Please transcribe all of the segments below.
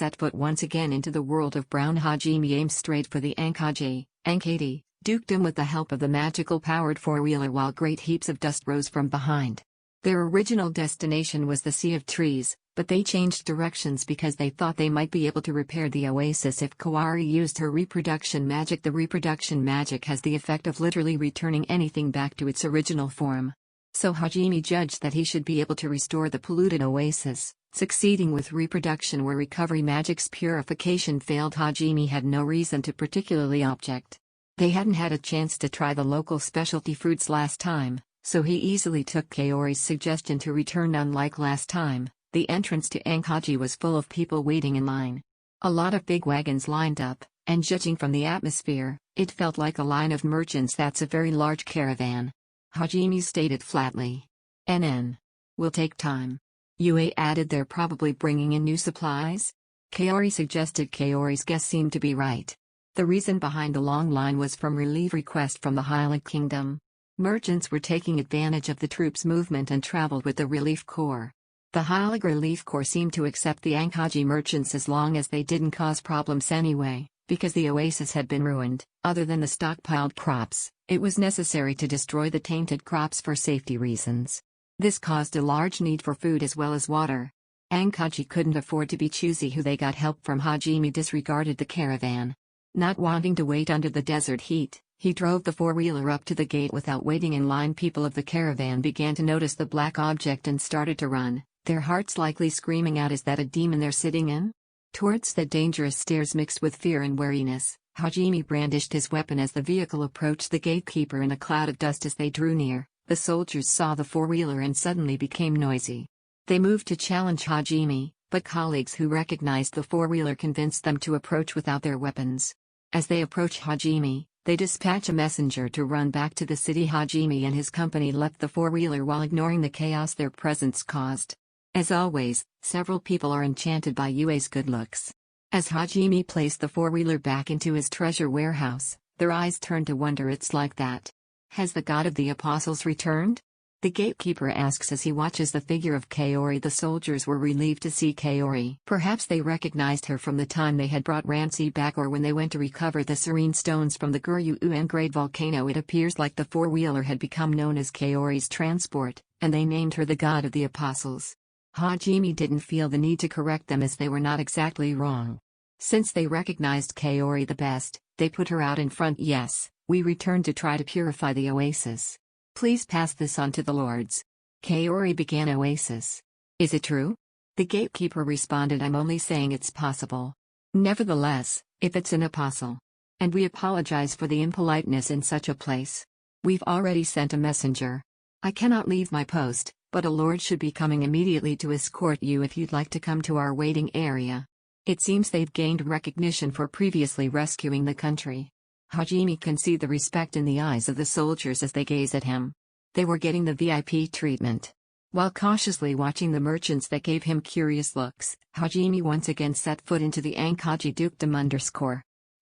set foot once again into the world of brown, Hajime aimed straight for the Ankadi dukedom with the help of the magical powered four-wheeler while great heaps of dust rose from behind. Their original destination was the Sea of Trees, but they changed directions because they thought they might be able to repair the oasis if Kaori used her reproduction magic. The reproduction magic has the effect of literally returning anything back to its original form. So Hajime judged that he should be able to restore the polluted oasis, succeeding with reproduction where recovery magic's purification failed. Hajime had no reason to particularly object. They hadn't had a chance to try the local specialty fruits last time, so he easily took Kaori's suggestion to return. Unlike last time, the entrance to Ankadi was full of people waiting in line. A lot of big wagons lined up, and judging from the atmosphere, it felt like a line of merchants. That's a very large caravan. Hajime stated flatly. NN. Will take time. Yue added, they're probably bringing in new supplies? Kaori suggested. Kaori's guess seemed to be right. The reason behind the long line was from relief request from the Highland Kingdom. Merchants were taking advantage of the troops' movement and traveled with the Relief Corps. The Highland Relief Corps seemed to accept the Ankadi merchants as long as they didn't cause problems anyway, because the oasis had been ruined. Other than the stockpiled crops, it was necessary to destroy the tainted crops for safety reasons. This caused a large need for food as well as water. Ankadi couldn't afford to be choosy who they got help from. Hajime disregarded the caravan. Not wanting to wait under the desert heat, he drove the four-wheeler up to the gate without waiting in line. People of the caravan began to notice the black object and started to run, their hearts likely screaming out, is that a demon they're sitting in? Towards the dangerous stares mixed with fear and wariness, Hajime brandished his weapon as the vehicle approached the gatekeeper. In a cloud of dust as they drew near, the soldiers saw the four-wheeler and suddenly became noisy. They moved to challenge Hajime, but colleagues who recognized the four-wheeler convinced them to approach without their weapons. As they approach Hajime, they dispatch a messenger to run back to the city. Hajime and his company left the four-wheeler while ignoring the chaos their presence caused. As always, several people are enchanted by Yue's good looks. As Hajime placed the four-wheeler back into his treasure warehouse, their eyes turned to wonder. It's like that. Has the god of the apostles returned? The gatekeeper asks as he watches the figure of Kaori. The soldiers were relieved to see Kaori. Perhaps they recognized her from the time they had brought Rancy back or when they went to recover the serene stones from the Guryu-en Great Volcano. It appears like the four-wheeler had become known as Kaori's transport, and they named her the god of the apostles. Hajime didn't feel the need to correct them as they were not exactly wrong. Since they recognized Kaori the best, they put her out in front. Yes, we returned to try to purify the oasis. Please pass this on to the lords. Kaori began. Oasis. Is it true? The gatekeeper responded, I'm only saying it's possible. Nevertheless, if it's an apostle. And we apologize for the impoliteness in such a place. We've already sent a messenger. I cannot leave my post, but a lord should be coming immediately to escort you if you'd like to come to our waiting area. It seems they've gained recognition for previously rescuing the country. Hajime can see the respect in the eyes of the soldiers as they gaze at him. They were getting the VIP treatment. While cautiously watching the merchants that gave him curious looks, Hajime once again set foot into the Ankadi dukedom.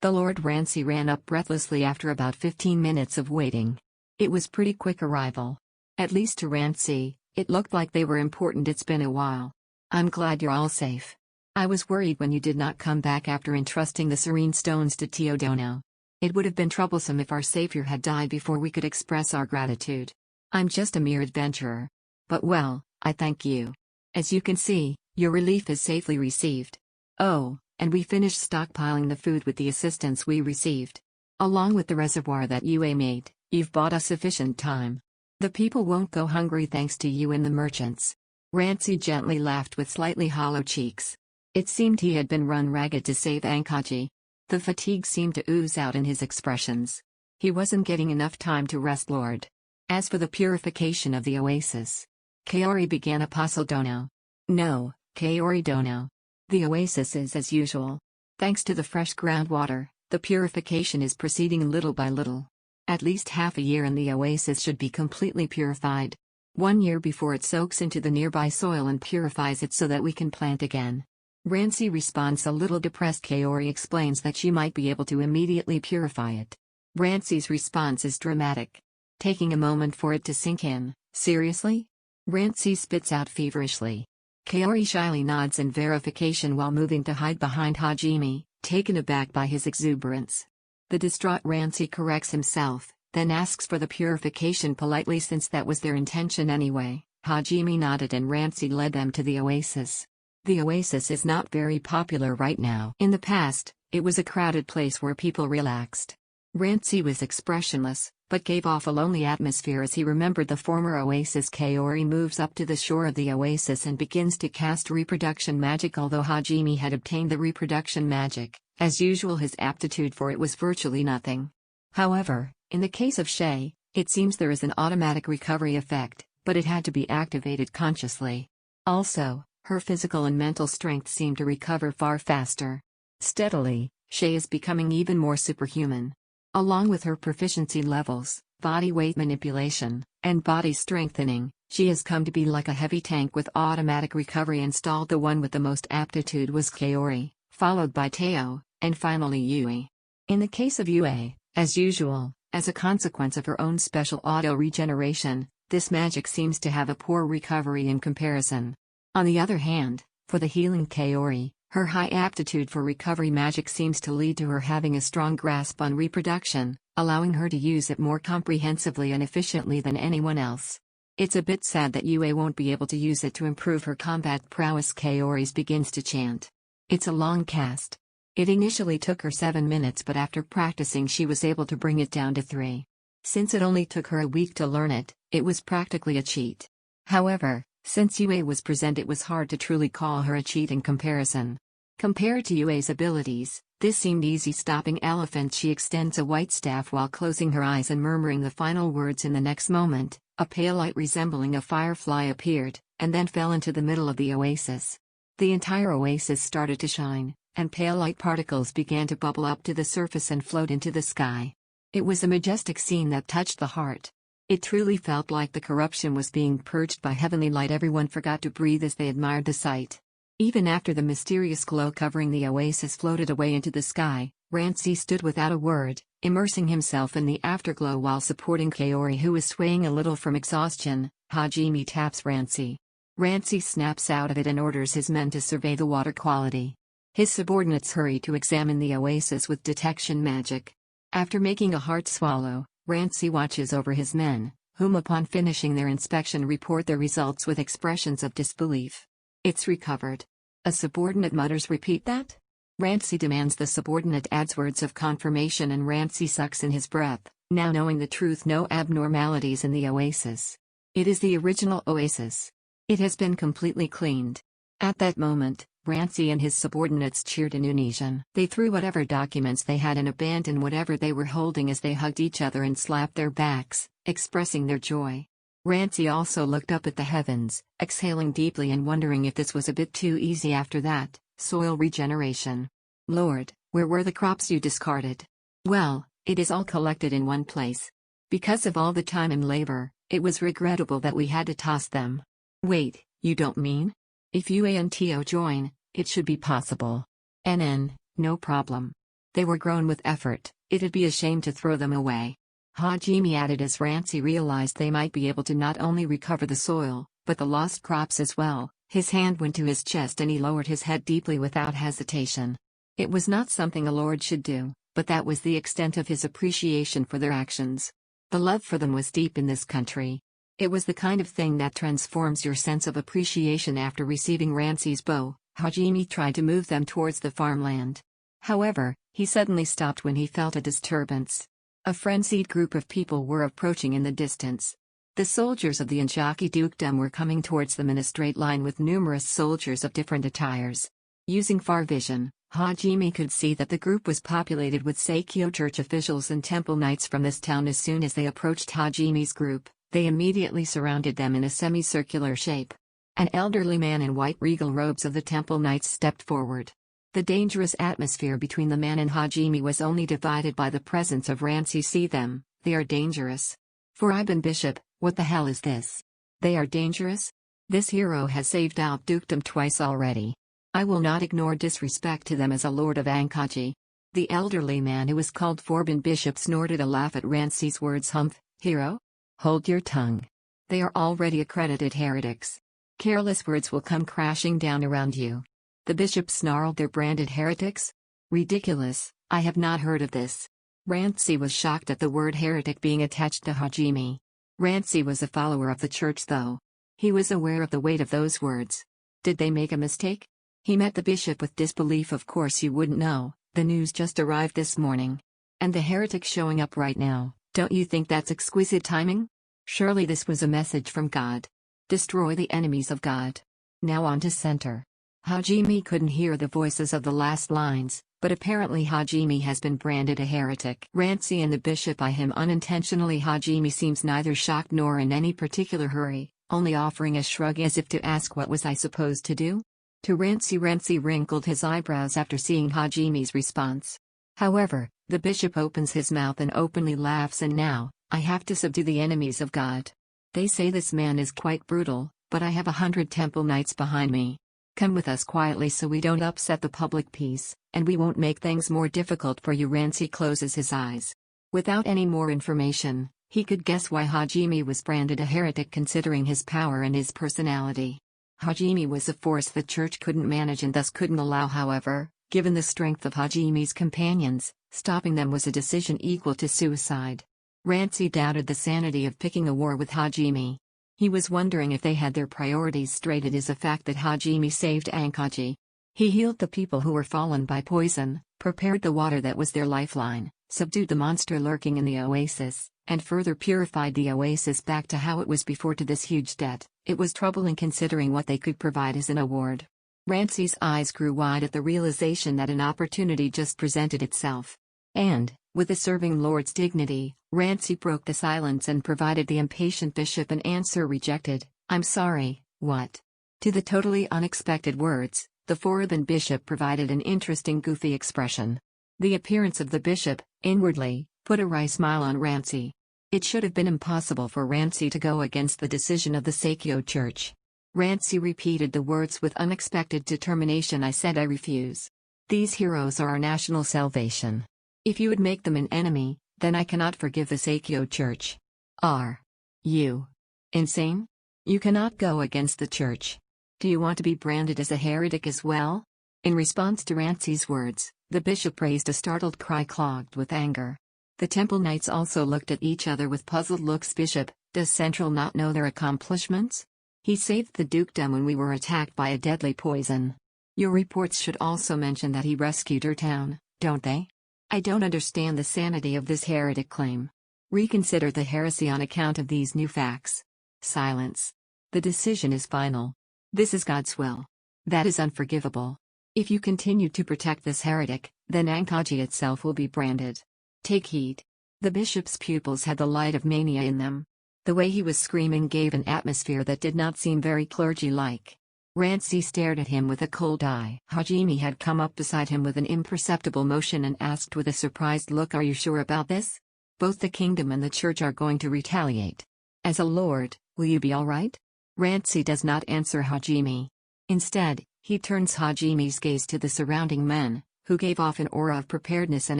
The Lord Rancy ran up breathlessly after about 15 minutes of waiting. It was pretty quick arrival. At least to Rancy, it looked like they were important. It's been a while. I'm glad you're all safe. I was worried when you did not come back after entrusting the serene stones to Teodono. It would have been troublesome if our savior had died before we could express our gratitude. I'm just a mere adventurer. But well, I thank you. As you can see, your relief is safely received. Oh, and we finished stockpiling the food with the assistance we received. Along with the reservoir that Yue made, you've bought us sufficient time. The people won't go hungry thanks to you and the merchants. Rancy gently laughed with slightly hollow cheeks. It seemed he had been run ragged to save Ankadi. The fatigue seemed to ooze out in his expressions. He wasn't getting enough time to rest, Lord. As for the purification of the oasis, Kaori began. Apostle Dono. No, Kaori Dono. The oasis is as usual. Thanks to the fresh groundwater, the purification is proceeding little by little. At least half a year and the oasis should be completely purified. 1 year before it soaks into the nearby soil and purifies it so that we can plant again. Rancy responds a little depressed. Kaori explains that she might be able to immediately purify it. Rancy's response is dramatic. Taking a moment for it to sink in. Seriously? Rancy spits out feverishly. Kaori shyly nods in verification while moving to hide behind Hajime, taken aback by his exuberance. The distraught Rancy corrects himself, then asks for the purification politely since that was their intention anyway. Hajime nodded and Rancy led them to the Oasis. The Oasis is not very popular right now. In the past, it was a crowded place where people relaxed. Rancy was expressionless, but gave off a lonely atmosphere as he remembered the former Oasis. Kaori moves up to the shore of the Oasis and begins to cast reproduction magic. Although Hajime had obtained the reproduction magic, as usual his aptitude for it was virtually nothing. However, in the case of Shay, it seems there is an automatic recovery effect, but it had to be activated consciously. Also, her physical and mental strength seemed to recover far faster. Steadily, Shay is becoming even more superhuman. Along with her proficiency levels, body weight manipulation, and body strengthening, she has come to be like a heavy tank with automatic recovery installed. The one with the most aptitude was Kaori, followed by Teo, and finally Yue. In the case of Yue, as usual, as a consequence of her own special auto-regeneration, this magic seems to have a poor recovery in comparison. On the other hand, for the healing Kaori, her high aptitude for recovery magic seems to lead to her having a strong grasp on reproduction, allowing her to use it more comprehensively and efficiently than anyone else. It's a bit sad that Yue won't be able to use it to improve her combat prowess. Kaori's begins to chant. It's a long cast. It initially took her 7 minutes, but after practicing she was able to bring it down to 3. Since it only took her a week to learn it, it was practically a cheat. However, since Yue was present, it was hard to truly call her a cheat in comparison. Compared to Yue's abilities, this seemed easy. Stopping elephant, she extends a white staff while closing her eyes and murmuring the final words. In the next moment, a pale light resembling a firefly appeared, and then fell into the middle of the oasis. The entire oasis started to shine, and pale light particles began to bubble up to the surface and float into the sky. It was a majestic scene that touched the heart. It truly felt like the corruption was being purged by heavenly light. Everyone forgot to breathe as they admired the sight. Even after the mysterious glow covering the oasis floated away into the sky, Rancy stood without a word, immersing himself in the afterglow while supporting Kaori, who was swaying a little from exhaustion. Hajime taps Rancy. Rancy snaps out of it and orders his men to survey the water quality. His subordinates hurry to examine the oasis with detection magic. After making a hard swallow, Rancy watches over his men, whom upon finishing their inspection report their results with expressions of disbelief. It's recovered. A subordinate mutters, "Repeat that?" Rancy demands. The subordinate adds words of confirmation and Rancy sucks in his breath, now knowing the truth: no abnormalities in the oasis. It is the original oasis. It has been completely cleaned. At that moment, Rancy and his subordinates cheered in unison. They threw whatever documents they had and abandoned whatever they were holding as they hugged each other and slapped their backs, expressing their joy. Rancy also looked up at the heavens, exhaling deeply and wondering if this was a bit too easy. After that, soil regeneration. Lord, where were the crops you discarded? Well, it is all collected in one place. Because of all the time and labor, it was regrettable that we had to toss them. Wait, you don't mean? If Yue and Teo join, it should be possible. No problem. They were grown with effort, it'd be a shame to throw them away. Hajime added as Rancy realized they might be able to not only recover the soil, but the lost crops as well. His hand went to his chest and he lowered his head deeply without hesitation. It was not something a lord should do, but that was the extent of his appreciation for their actions. The love for them was deep in this country. It was the kind of thing that transforms your sense of appreciation. After receiving Rancy's bow, Hajime tried to move them towards the farmland. However, he suddenly stopped when he felt a disturbance. A frenzied group of people were approaching in the distance. The soldiers of the Injaki dukedom were coming towards them in a straight line with numerous soldiers of different attires. Using far vision, Hajime could see that the group was populated with Seikyo church officials and temple knights from this town. As soon as they approached Hajime's group, they immediately surrounded them in a semicircular shape. An elderly man in white regal robes of the temple knights stepped forward. The dangerous atmosphere between the man and Hajime was only divided by the presence of Rancy. See them, they are dangerous. For Iban Bishop, what the hell is this? They are dangerous? This hero has saved out dukedom twice already. I will not ignore disrespect to them as a lord of Ankadi. The elderly man who was called Forbin Bishop snorted a laugh at Rancy's words. Humph, hero? Hold your tongue. They are already accredited heretics. Careless words will come crashing down around you. The bishop snarled, "They're branded heretics? Ridiculous, I have not heard of this." Rancy was shocked at the word heretic being attached to Hajime. Rancy was a follower of the church though. He was aware of the weight of those words. Did they make a mistake? He met the bishop with disbelief. "Of course you wouldn't know, the news just arrived this morning. And the heretic showing up right now, don't you think that's exquisite timing? Surely this was a message from God. Destroy the enemies of God." Now on to center. Hajime couldn't hear the voices of the last lines, but apparently Hajime has been branded a heretic. Rancy and the bishop eye him unintentionally. Hajime seems neither shocked nor in any particular hurry, only offering a shrug as if to ask, "What was I supposed to do?" To Rancy wrinkled his eyebrows after seeing Hajime's response. However, the bishop opens his mouth and openly laughs. "And now, I have to subdue the enemies of God. They say this man is quite brutal, but I have 100 temple knights behind me. Come with us quietly so we don't upset the public peace, and we won't make things more difficult for you." Rancy closes his eyes. Without any more information, he could guess why Hajime was branded a heretic considering his power and his personality. Hajime was a force the church couldn't manage and thus couldn't allow. However, given the strength of Hajime's companions, stopping them was a decision equal to suicide. Rancy doubted the sanity of picking a war with Hajime. He was wondering if they had their priorities straight. It is a fact that Hajime saved Ankadi. He healed the people who were fallen by poison, prepared the water that was their lifeline, subdued the monster lurking in the Oasis, and further purified the Oasis back to how it was before. To this huge debt, it was troubling considering what they could provide as an award. Rancy's eyes grew wide at the realization that an opportunity just presented itself. And, with a serving lord's dignity, Rancy broke the silence and provided the impatient bishop an answer rejected. "I'm sorry, what?" To the totally unexpected words, the foreign bishop provided an interesting goofy expression. The appearance of the bishop, inwardly, put a wry smile on Rancy. It should have been impossible for Rancy to go against the decision of the Sakyo Church. Rancy repeated the words with unexpected determination. "I said I refuse. These heroes are our national salvation. If you would make them an enemy, then I cannot forgive the Sakyo Church." "Are you insane? You cannot go against the church. Do you want to be branded as a heretic as well?" In response to Rancy's words, the bishop raised a startled cry clogged with anger. The temple knights also looked at each other with puzzled looks. "Bishop, does Central not know their accomplishments? He saved the dukedom when we were attacked by a deadly poison. Your reports should also mention that he rescued our town, don't they? I don't understand the sanity of this heretic claim. Reconsider the heresy on account of these new facts." Silence. "The decision is final. This is God's will. That is unforgivable. If you continue to protect this heretic, then Ankadi itself will be branded. Take heed." The bishop's pupils had the light of mania in them. The way he was screaming gave an atmosphere that did not seem very clergy-like. Rancy stared at him with a cold eye. Hajime had come up beside him with an imperceptible motion and asked with a surprised look, "Are you sure about this? Both the kingdom and the church are going to retaliate. As a lord, will you be all right?" Rancy does not answer Hajime. Instead, he turns Hajime's gaze to the surrounding men, who gave off an aura of preparedness and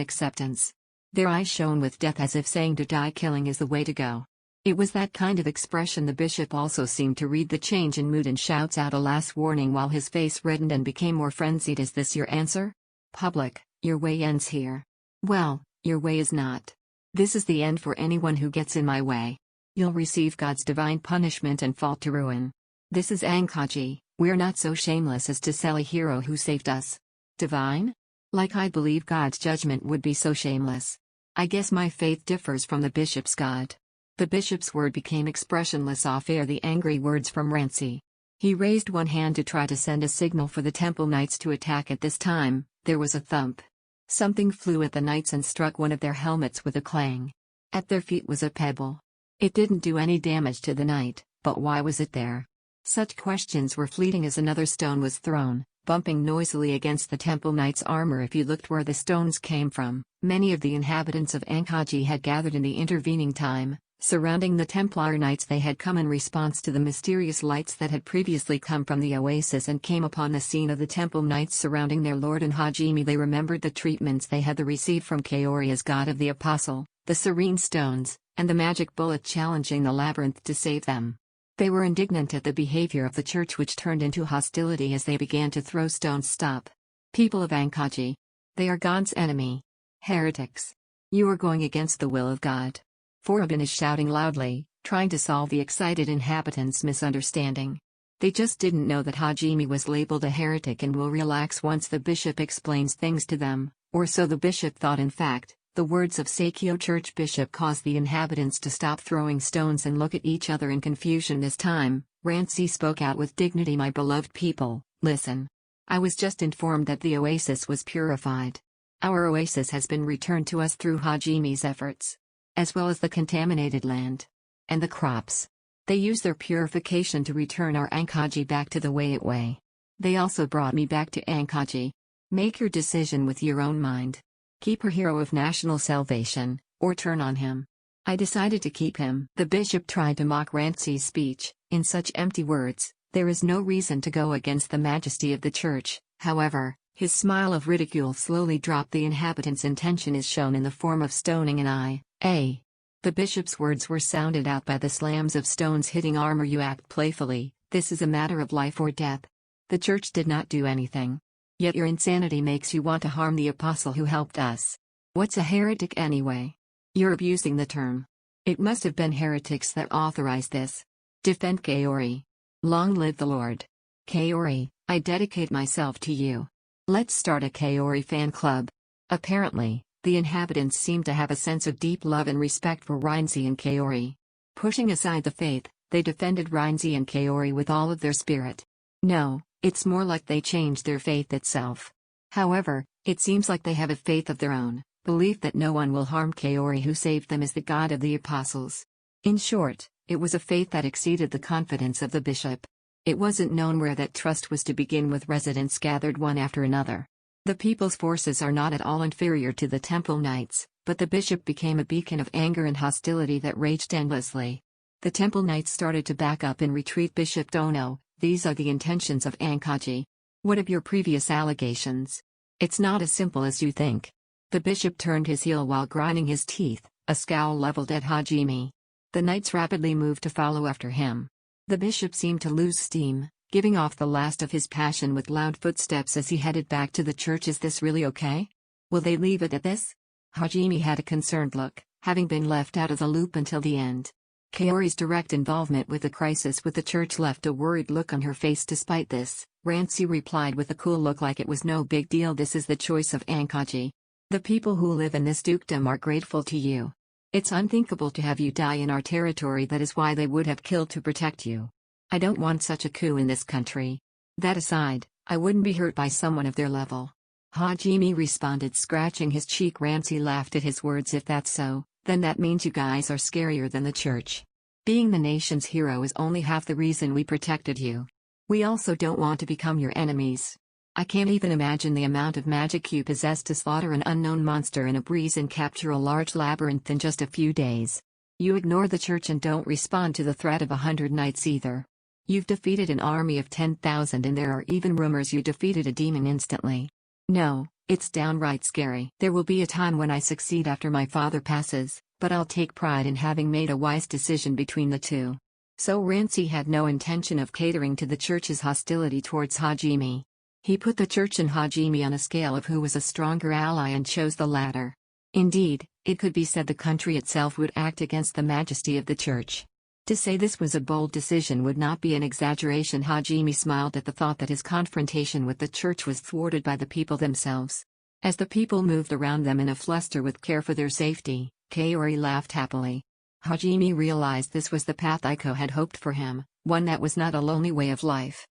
acceptance. Their eyes shone with death as if saying to die killing is the way to go. It was that kind of expression. The bishop also seemed to read the change in mood and shouts out a last warning while his face reddened and became more frenzied. "Is this your answer? Public, your way ends here. Well, your way is not. This is the end for anyone who gets in my way. You'll receive God's divine punishment and fall to ruin. This is Ankadi. We're not so shameless as to sell a hero who saved us. Divine? Like I believe God's judgment would be so shameless. I guess my faith differs from the bishop's God." The bishop's word became expressionless off air. The angry words from Rancy. He raised one hand to try to send a signal for the temple knights to attack. At this time, there was a thump. Something flew at the knights and struck one of their helmets with a clang. At their feet was a pebble. It didn't do any damage to the knight, but why was it there? Such questions were fleeting as another stone was thrown, bumping noisily against the temple knight's armor. If you looked where the stones came from, many of the inhabitants of Ankadi had gathered in the intervening time, surrounding the Templar knights. They had come in response to the mysterious lights that had previously come from the Oasis and came upon the scene of the temple knights surrounding their lord and Hajime. They remembered the treatments they had received from Kaori as god of the apostle, the serene stones, and the magic bullet challenging the labyrinth to save them. They were indignant at the behavior of the church, which turned into hostility as they began to throw stones. Stop. People of Ankadi. They are God's enemy. Heretics. You are going against the will of God. Forabin is shouting loudly, trying to solve the excited inhabitants' misunderstanding. They just didn't know that Hajime was labeled a heretic and will relax once the bishop explains things to them, or so the bishop thought. In fact, the words of Sakyo Church Bishop caused the inhabitants to stop throwing stones and look at each other in confusion. This time, Rancy spoke out with dignity. My beloved people, listen. I was just informed that the oasis was purified. Our oasis has been returned to us through Hajime's efforts, as well as the contaminated land and the crops. They used their purification to return our Ankadi back to the way it was. They also brought me back to Ankadi. Make your decision with your own mind. Keep her hero of national salvation, or turn on him. I decided to keep him. The bishop tried to mock Rancy's speech. In such empty words, there is no reason to go against the majesty of the church. However, his smile of ridicule slowly dropped. The inhabitants' intention is shown in the form of stoning an IA. The bishop's words were sounded out by the slams of stones hitting armor. You act playfully. This is a matter of life or death. The church did not do anything. Yet your insanity makes you want to harm the apostle who helped us. What's a heretic anyway? You're abusing the term. It must have been heretics that authorized this. Defend Kaori. Long live the Lord. Kaori, I dedicate myself to you. Let's start a Kaori fan club. Apparently, the inhabitants seem to have a sense of deep love and respect for Rancy and Kaori. Pushing aside the faith, they defended Rancy and Kaori with all of their spirit. No, it's more like they changed their faith itself. However, it seems like they have a faith of their own, belief that no one will harm Kaori who saved them as the God of the apostles. In short, it was a faith that exceeded the confidence of the bishop. It wasn't known where that trust was to begin with. Residents gathered one after another. The people's forces are not at all inferior to the temple knights, but the bishop became a beacon of anger and hostility that raged endlessly. The temple knights started to back up and retreat. Bishop Dono, these are the intentions of Ankadi. What of your previous allegations? It's not as simple as you think. The bishop turned his heel while grinding his teeth, a scowl leveled at Hajime. The knights rapidly moved to follow after him. The bishop seemed to lose steam, giving off the last of his passion with loud footsteps as he headed back to the church. Is this really okay? Will they leave it at this? Hajime had a concerned look, having been left out of the loop until the end. Kaori's direct involvement with the crisis with the church left a worried look on her face. Despite this, Rancy replied with a cool look like it was no big deal. This is the choice of Ankadi. The people who live in this dukedom are grateful to you. It's unthinkable to have you die in our territory. That is why they would have killed to protect you. I don't want such a coup in this country. That aside, I wouldn't be hurt by someone of their level. Hajime responded, scratching his cheek. Rancy laughed at his words. If that's so, then that means you guys are scarier than the church. Being the nation's hero is only half the reason we protected you. We also don't want to become your enemies. I can't even imagine the amount of magic you possess to slaughter an unknown monster in a breeze and capture a large labyrinth in just a few days. You ignore the church and don't respond to the threat of 100 knights either. You've defeated an army of 10,000 and there are even rumors you defeated a demon instantly. No, it's downright scary. There will be a time when I succeed after my father passes, but I'll take pride in having made a wise decision between the two. So Rancy had no intention of catering to the church's hostility towards Hajime. He put the church and Hajime on a scale of who was a stronger ally and chose the latter. Indeed, it could be said the country itself would act against the majesty of the church. To say this was a bold decision would not be an exaggeration. Hajime smiled at the thought that his confrontation with the church was thwarted by the people themselves. As the people moved around them in a fluster with care for their safety, Kaori laughed happily. Hajime realized this was the path Aiko had hoped for him, one that was not a lonely way of life.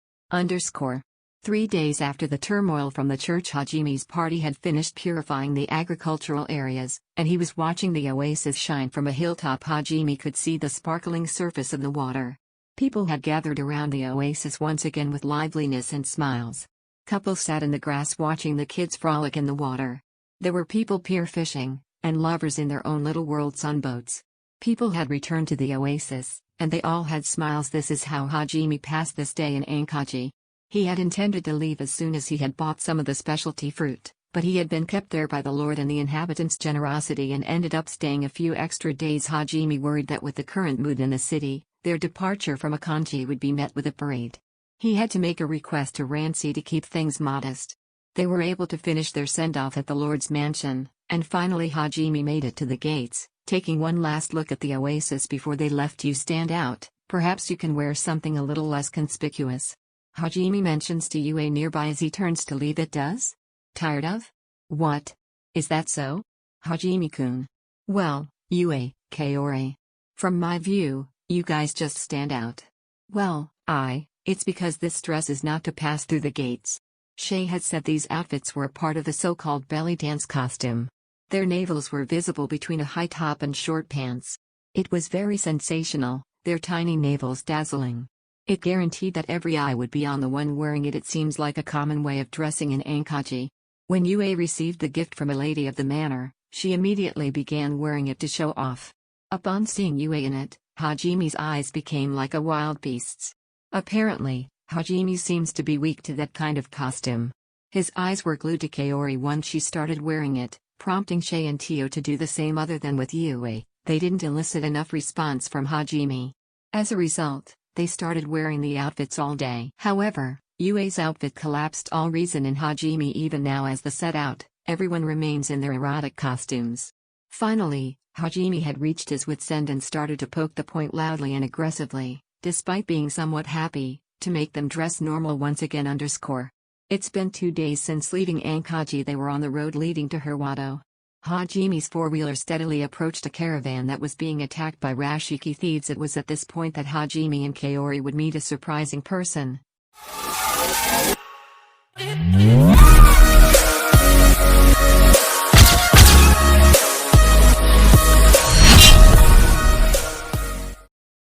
3 days after the turmoil from the church, Hajime's party had finished purifying the agricultural areas, and he was watching the oasis shine from a hilltop. Hajime could see the sparkling surface of the water. People had gathered around the oasis once again with liveliness and smiles. Couples sat in the grass watching the kids frolic in the water. There were people pier fishing, and lovers in their own little worlds on boats. People had returned to the oasis, and they all had smiles. This is how Hajime passed this day in Ankadi. He had intended to leave as soon as he had bought some of the specialty fruit, but he had been kept there by the Lord and the inhabitants' generosity and ended up staying a few extra days. Hajime worried that with the current mood in the city, their departure from Ankadi would be met with a parade. He had to make a request to Rancy to keep things modest. They were able to finish their send-off at the Lord's mansion, and finally Hajime made it to the gates, taking one last look at the Oasis before they left. You stand out, perhaps you can wear something a little less conspicuous. Hajime mentions to Yue nearby as he turns to leave. It does? Tired of? What? Is that so? Hajime-kun. Well, Yue, Kaori. From my view, you guys just stand out. Well, it's because this dress is not to pass through the gates. Shay had said these outfits were a part of the so-called belly dance costume. Their navels were visible between a high top and short pants. It was very sensational, their tiny navels dazzling. It guaranteed that every eye would be on the one wearing it. It seems like a common way of dressing in Ankadi. When Yue received the gift from a lady of the manor, she immediately began wearing it to show off. Upon seeing Yue in it, Hajime's eyes became like a wild beast's. Apparently, Hajime seems to be weak to that kind of costume. His eyes were glued to Kaori once she started wearing it, prompting Shay and Tio to do the same. Other than with Yue, they didn't elicit enough response from Hajime. As a result, they started wearing the outfits all day. However, Yue's outfit collapsed all reason in Hajime. Even now as the set out, everyone remains in their erotic costumes. Finally, Hajime had reached his wit's end and started to poke the point loudly and aggressively, despite being somewhat happy, to make them dress normal once again. It's been 2 days since leaving Ankadi. They were on the road leading to Hirwato. Hajime's four-wheeler steadily approached a caravan that was being attacked by Rashiki thieves. It was at this point that Hajime and Kaori would meet a surprising person.